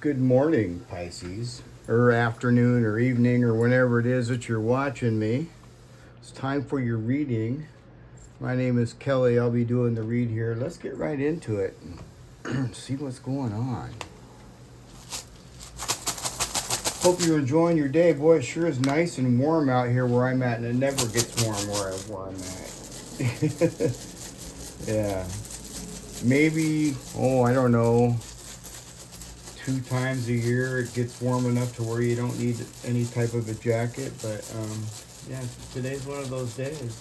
Good morning, Pisces, or afternoon, or evening, or whenever it is that you're watching me. It's time for your reading. My name is Kelly. I'll be doing the read here. Let's get right into it and see what's going on. Hope you're enjoying your day. Boy, it sure is nice and warm out here where I'm at, and it never gets warm where I'm at. Yeah. Maybe, I don't know, 2 times a year it gets warm enough to where you don't need any type of a jacket, but yeah, today's one of those days.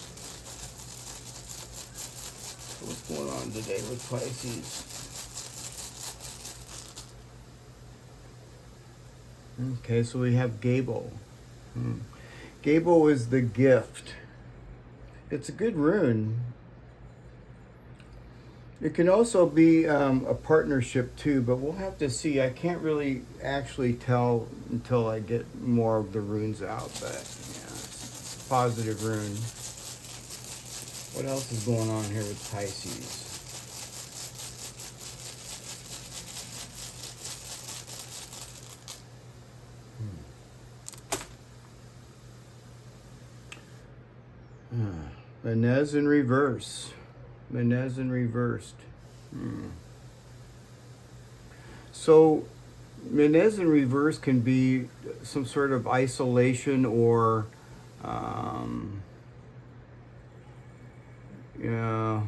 So what's going on today with Pisces? Okay, so we have Gebo. Gebo is the gift. It's a good rune. It can also be a partnership too, but we'll have to see. I can't really actually tell until I get more of the runes out, but yeah, it's a positive rune. What else is going on here with Pisces? Menez in reverse. Menez in reversed. So Menez in reverse can be some sort of isolation or yeah,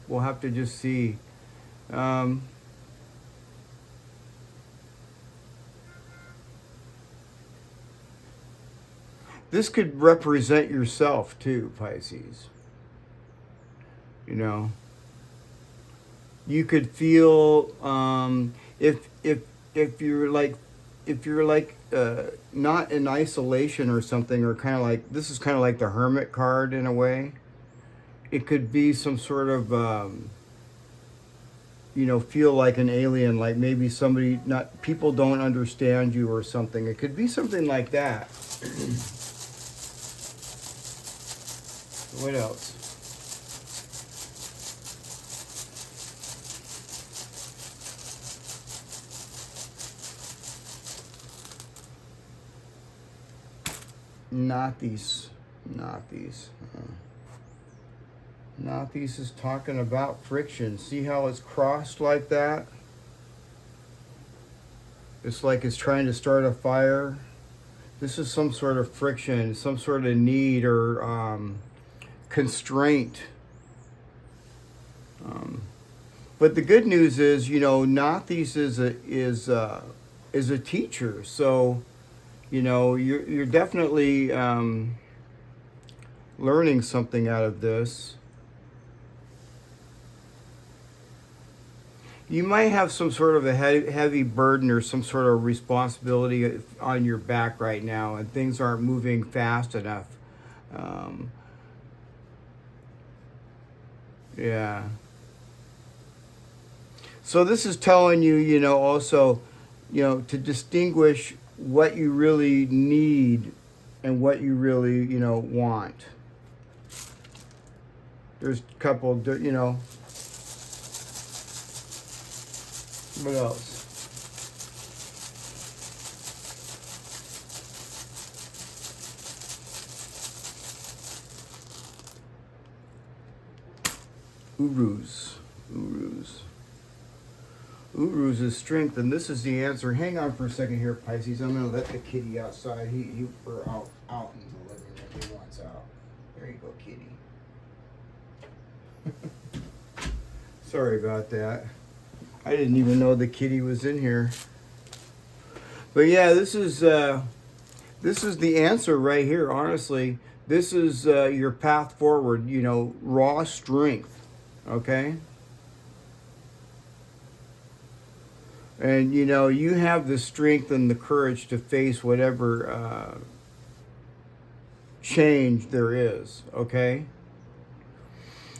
we'll have to just see. This could represent yourself too, Pisces. You know, you could feel if you're like not in isolation or something, or kind of like, this is kind of like the Hermit card in a way. It could be some sort of feel like an alien, like maybe people don't understand you or something. It could be something like that. What else? Nathis. Nathis is talking about friction. See how it's crossed like that? It's like it's trying to start a fire. This is some sort of friction, some sort of need or constraint. But the good news is, Nathis is a teacher. So, you're definitely learning something out of this. You might have some sort of a heavy burden or some sort of responsibility on your back right now, and things aren't moving fast enough. Yeah. So this is telling you, also, to distinguish what you really need and what you really, want. There's a couple, what else? Uruz. Uruz is strength, and this is the answer. Hang on for a second here, Pisces. I'm going to let the kitty outside. We're out in the living room. He wants out. There you go, kitty. Sorry about that. I didn't even know the kitty was in here. But yeah, this is the answer right here. Honestly, this is your path forward. Raw strength. Okay. And you have the strength and the courage to face whatever change there is. Okay.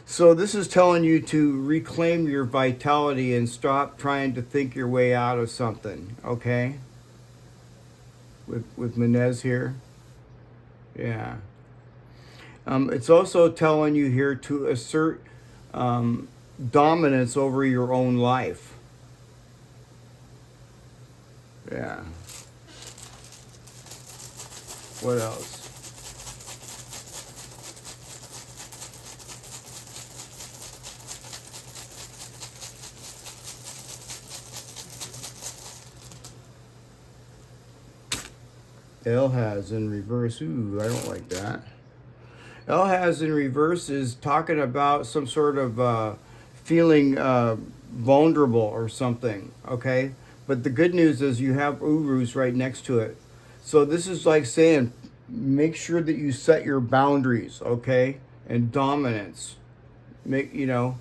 So this is telling you to reclaim your vitality and stop trying to think your way out of something, okay? With Menez here. Yeah. It's also telling you here to assert dominance over your own life. Yeah. What else? L has in reverse. Ooh, I don't like that. L has in reverse is talking about some sort of feeling vulnerable or something, okay? But the good news is you have Uruz right next to it. So this is like saying, make sure that you set your boundaries, okay? And dominance. Make, yeah.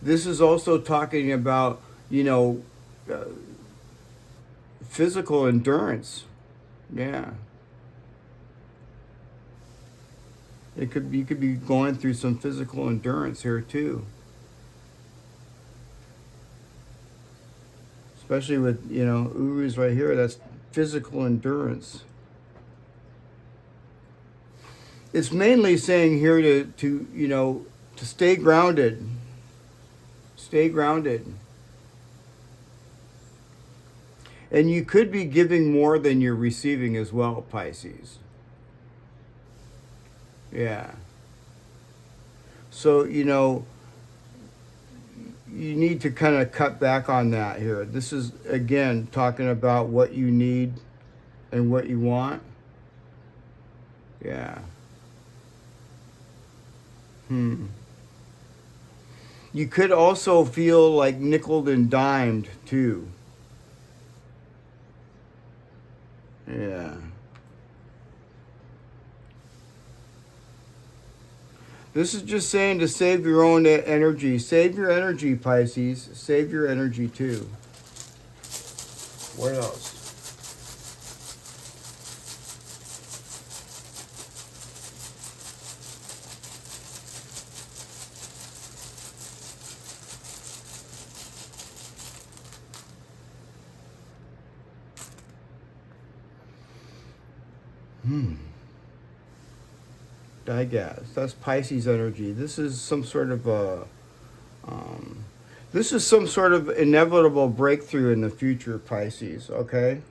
This is also talking about, uh, physical endurance. Yeah. You could be going through some physical endurance here too. Especially with, Uruz right here, that's physical endurance. It's mainly saying here to stay grounded. Stay grounded. And you could be giving more than you're receiving as well, Pisces. Yeah. So, you need to kind of cut back on that here. This is, again, talking about what you need and what you want. Yeah. You could also feel like nickeled and dimed too. Yeah. This is just saying to save your own energy. Save your energy, Pisces. Save your energy too. What else? Digas. That's Pisces energy. This is some sort of this is some sort of inevitable breakthrough in the future, Pisces. Okay.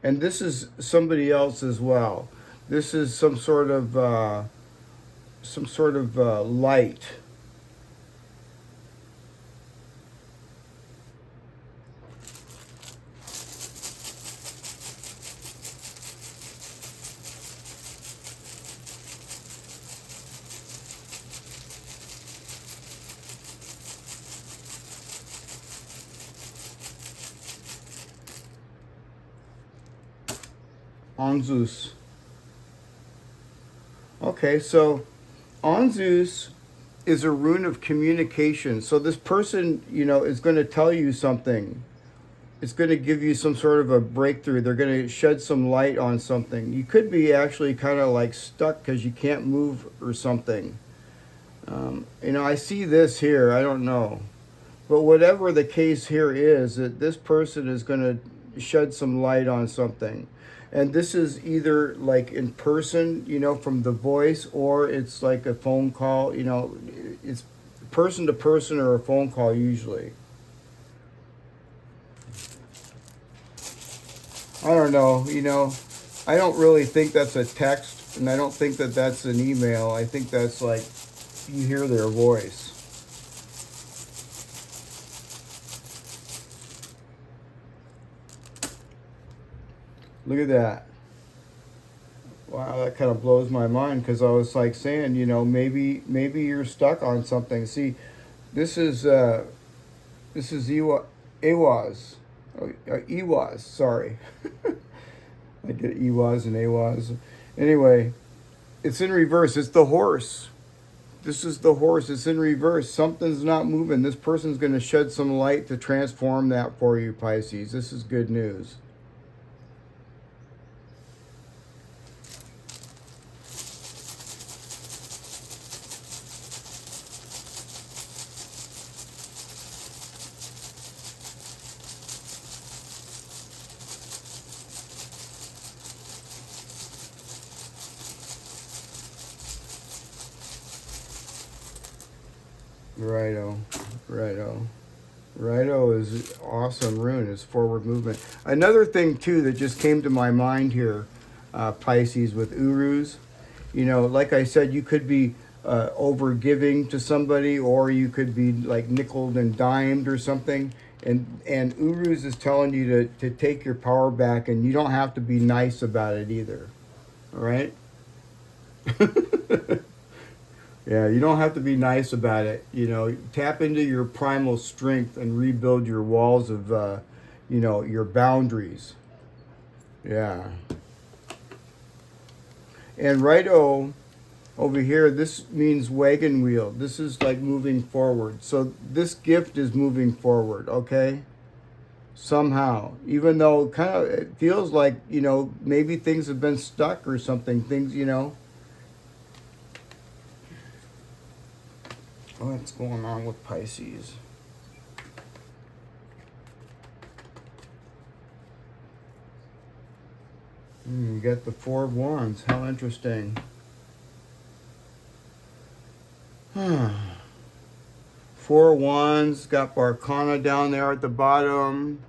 And this is somebody else as well. This is some sort of light. Anzus. Okay, so Anzus is a rune of communication. So this person, is going to tell you something. It's going to give you some sort of a breakthrough. They're going to shed some light on something. You could be actually kind of like stuck because you can't move or something. I see this here. I don't know. But whatever the case here is, that this person is going to shed some light on something. And this is either like in person, from the voice, or it's like a phone call, it's person to person or a phone call usually. I don't know, I don't really think that's a text, and I don't think that that's an email. I think that's like you hear their voice. Look at that. Wow, that kind of blows my mind because I was like saying, maybe you're stuck on something. See, this is Awaz. Oh, Ewaz, sorry. I get Ewaz and Awaz. Anyway, it's in reverse. It's the horse. This is the horse. It's in reverse. Something's not moving. This person's going to shed some light to transform that for you, Pisces. This is good news. Righto. Righto. Righto is awesome rune. It's forward movement. Another thing, too, that just came to my mind here, Pisces, with Uruz. You know, like I said, you could be over giving to somebody, or you could be like nickeled and dimed or something. And Uruz is telling you to take your power back, and you don't have to be nice about it either. All right? Yeah, you don't have to be nice about it. You know, tap into your primal strength and rebuild your walls of, you know, your boundaries. Yeah. And righto over here, this means wagon wheel. This is like moving forward. So this gift is moving forward, okay? Somehow. Even though kind of it feels like, you know, maybe things have been stuck or something. Things, you know. What's going on with Pisces? You got the Four of Wands. How interesting. Four of Wands. Got Barcana down there at the bottom.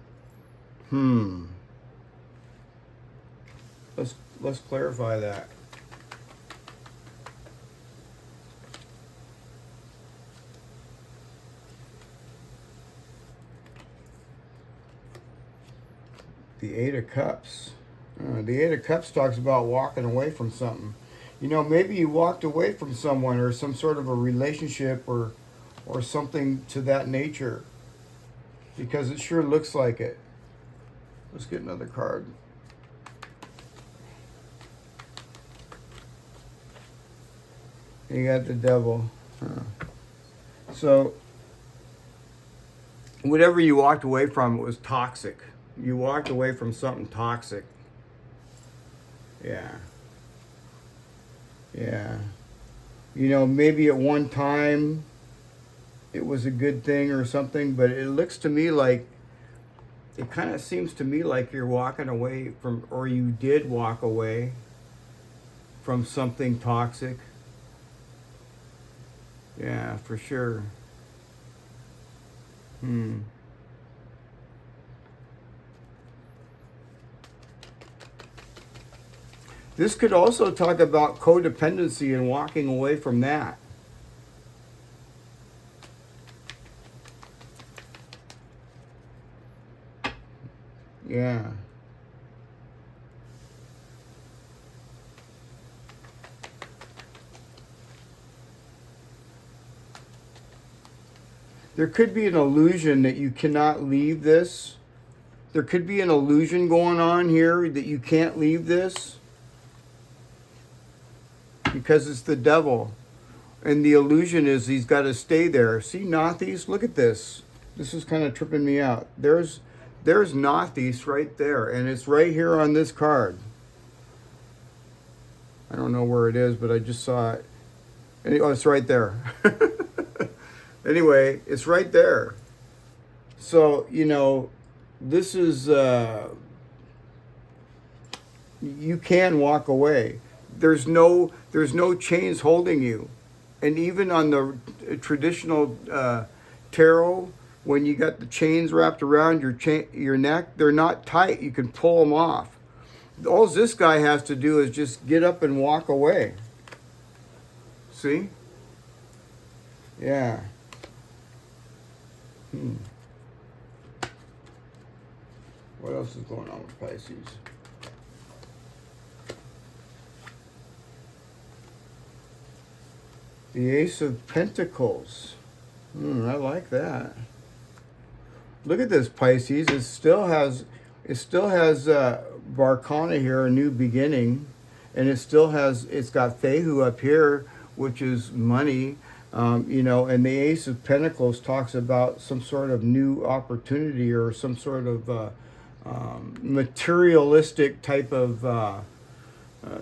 Let's clarify that. The Eight of Cups. The Eight of Cups talks about walking away from something. You know, maybe you walked away from someone or some sort of a relationship or something to that nature, because it sure looks like it. Let's get another card. You got the Devil. So, whatever you walked away from, it was toxic. You walked away from something toxic. Yeah. Yeah. You know, maybe at one time it was a good thing or something, but it looks to me like, it kind of seems to me like you're walking away from, or you did walk away from something toxic. Yeah, for sure. This could also talk about codependency and walking away from that. Yeah. There could be an illusion that you cannot leave this. There could be an illusion going on here that you can't leave this, because it's the Devil. And the illusion is he's got to stay there. See Northeast? Look at this. This is kind of tripping me out. There's Northeast right there, and it's right here on this card. I don't know where it is, but I just saw it. Oh, it's right there. Anyway, it's right there. So, you know, this is, you can walk away. There's no chains holding you. And even on the traditional tarot, when you got the chains wrapped around your neck, they're not tight. You can pull them off. All this guy has to do is just get up and walk away. See? Yeah. What else is going on with Pisces? The Ace of Pentacles. I like that. Look at this, Pisces. It still has Barcana here, a new beginning, and it's got Fehu up here, which is money. You know, and the Ace of Pentacles talks about some sort of new opportunity or some sort of materialistic type of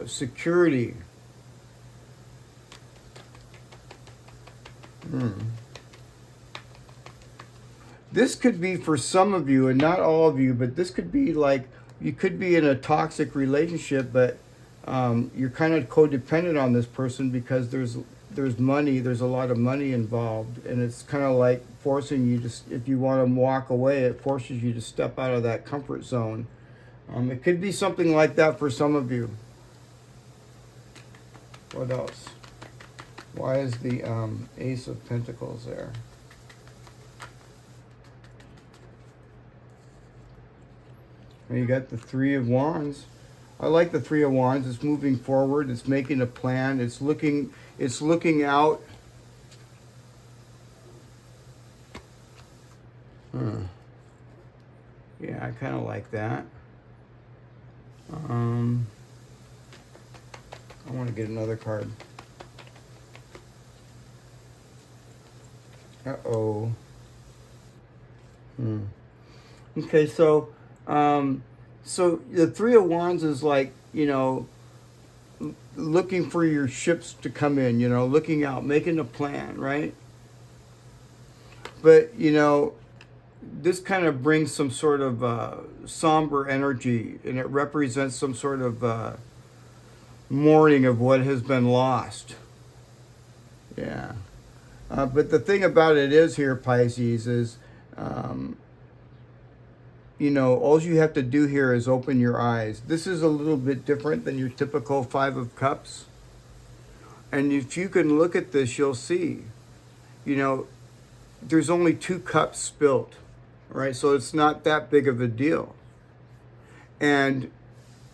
security. This could be for some of you, and not all of you, but this could be like, you could be in a toxic relationship, but you're kind of codependent on this person because there's money, there's a lot of money involved, and it's kind of like forcing you to, if you want to walk away, it forces you to step out of that comfort zone. It could be something like that for some of you. What else? Why is the Ace of Pentacles there? And you got the Three of Wands. I like the Three of Wands. It's moving forward. It's making a plan. It's looking out. Yeah, I kind of like that. I want to get another card. Uh-oh. Okay, so the Three of Wands is like, you know, looking for your ships to come in, you know, looking out, making a plan, right? But, you know, this kind of brings some sort of somber energy, and it represents some sort of mourning of what has been lost. Yeah. But the thing about it is here, Pisces, is, you know, all you have to do here is open your eyes. This is a little bit different than your typical Five of Cups. And if you can look at this, you'll see, you know, there's only 2 cups spilt, right? So it's not that big of a deal. And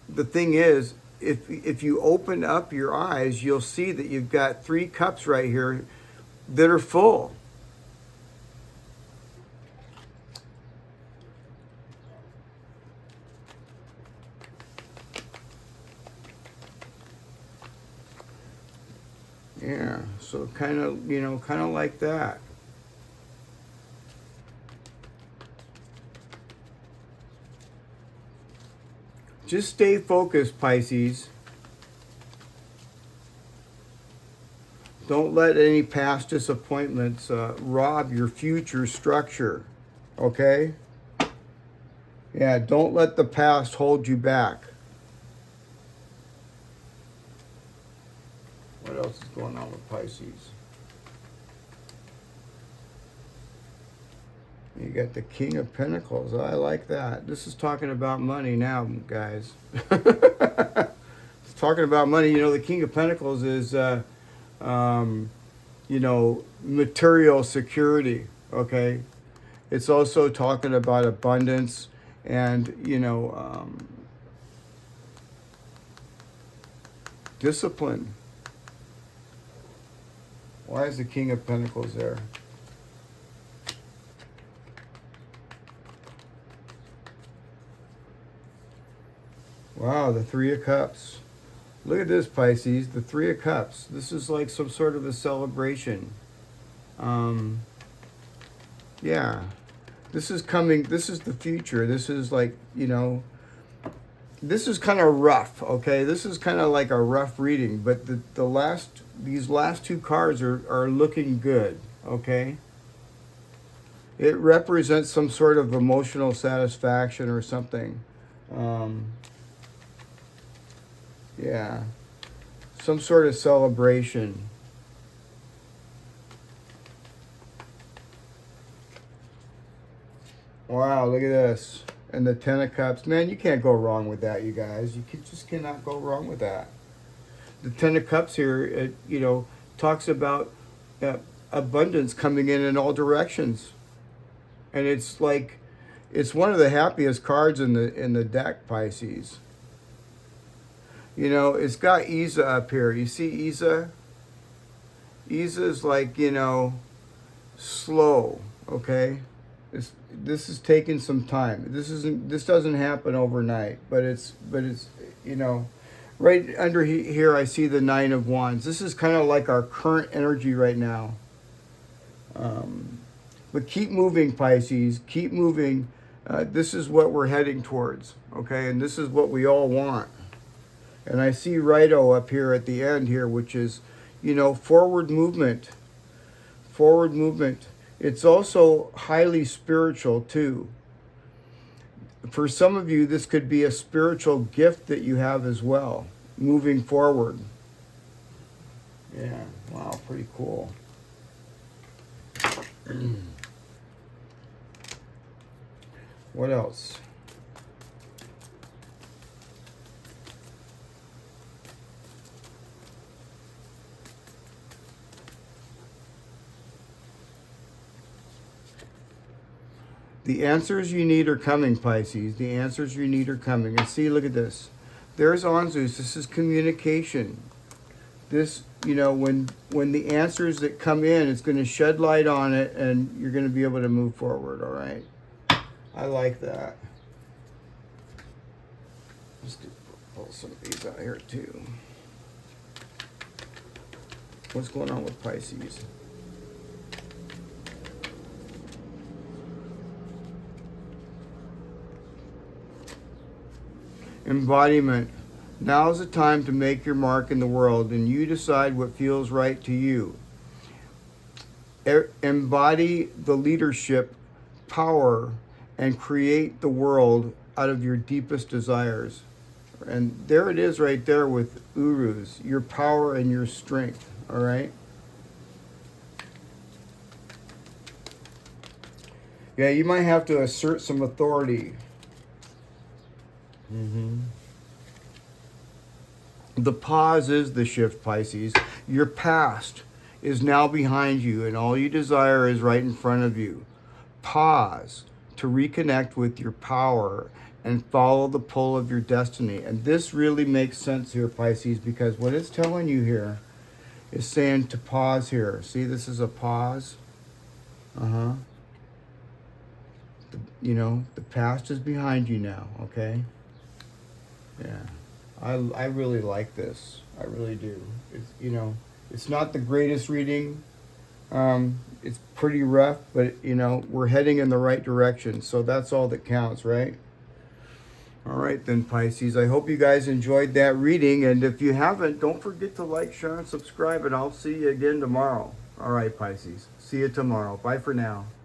the thing is, if you open up your eyes, you'll see that you've got 3 cups right here that are full. Yeah, so kind of, you know, kind of like that. Just stay focused, Pisces. Don't let any past disappointments rob your future structure, okay? Yeah, don't let the past hold you back. What else is going on with Pisces? You got the King of Pentacles. I like that. This is talking about money now, guys. It's talking about money. You know, the King of Pentacles is, you know, material security, okay? It's also talking about abundance and, you know, discipline. Why is the King of Pentacles there? Wow, the Three of Cups. Look at this, Pisces, the Three of Cups. This is like some sort of a celebration. Yeah, this is coming, this is the future. This is like, you know, this is kind of rough, okay? This is kind of like a rough reading, but these last 2 cards are looking good, okay? It represents some sort of emotional satisfaction or something. Yeah, some sort of celebration. Wow, look at this. And the Ten of Cups. Man, you can't go wrong with that, you guys. You just cannot go wrong with that. The Ten of Cups here, it, you know, talks about abundance coming in all directions. And it's like, it's one of the happiest cards in the deck, Pisces. You know, it's got Isa up here. You see Isa? Isa's like, you know, slow, okay? This is taking some time. This doesn't happen overnight, but it's you know, right under here I see the Nine of Wands. This is kind of like our current energy right now. But keep moving, Pisces. Keep moving. This is what we're heading towards, okay? And this is what we all want. And I see Righto up here at the end here, which is, you know, forward movement. Forward movement. It's also highly spiritual, too. For some of you, this could be a spiritual gift that you have as well, moving forward. Yeah, Wow, pretty cool. What else? The answers you need are coming, Pisces. The answers you need are coming. And see, look at this. There's Anzus. This is communication. This, you know, when the answers that come in, it's going to shed light on it, and you're going to be able to move forward, all right? I like that. Let's pull some of these out here, too. What's going on with Pisces? Embodiment. Now's the time to make your mark in the world, and you decide what feels right to you. Embody the leadership, power, and create the world out of your deepest desires. And there it is right there with Uruz, your power and your strength, all right? Yeah, you might have to assert some authority. The pause is the shift, Pisces. Your past is now behind you, and all you desire is right in front of you. Pause to reconnect with your power and follow the pull of your destiny. And this really makes sense here, Pisces, because what it's telling you here is saying to pause here. See, this is a pause. You know, the past is behind you now, okay? Yeah. I really like this. I really do. It's, you know, it's not the greatest reading. It's pretty rough, but, you know, we're heading in the right direction. So that's all that counts, right? All right, then, Pisces. I hope you guys enjoyed that reading. And if you haven't, don't forget to like, share, and subscribe. And I'll see you again tomorrow. All right, Pisces. See you tomorrow. Bye for now.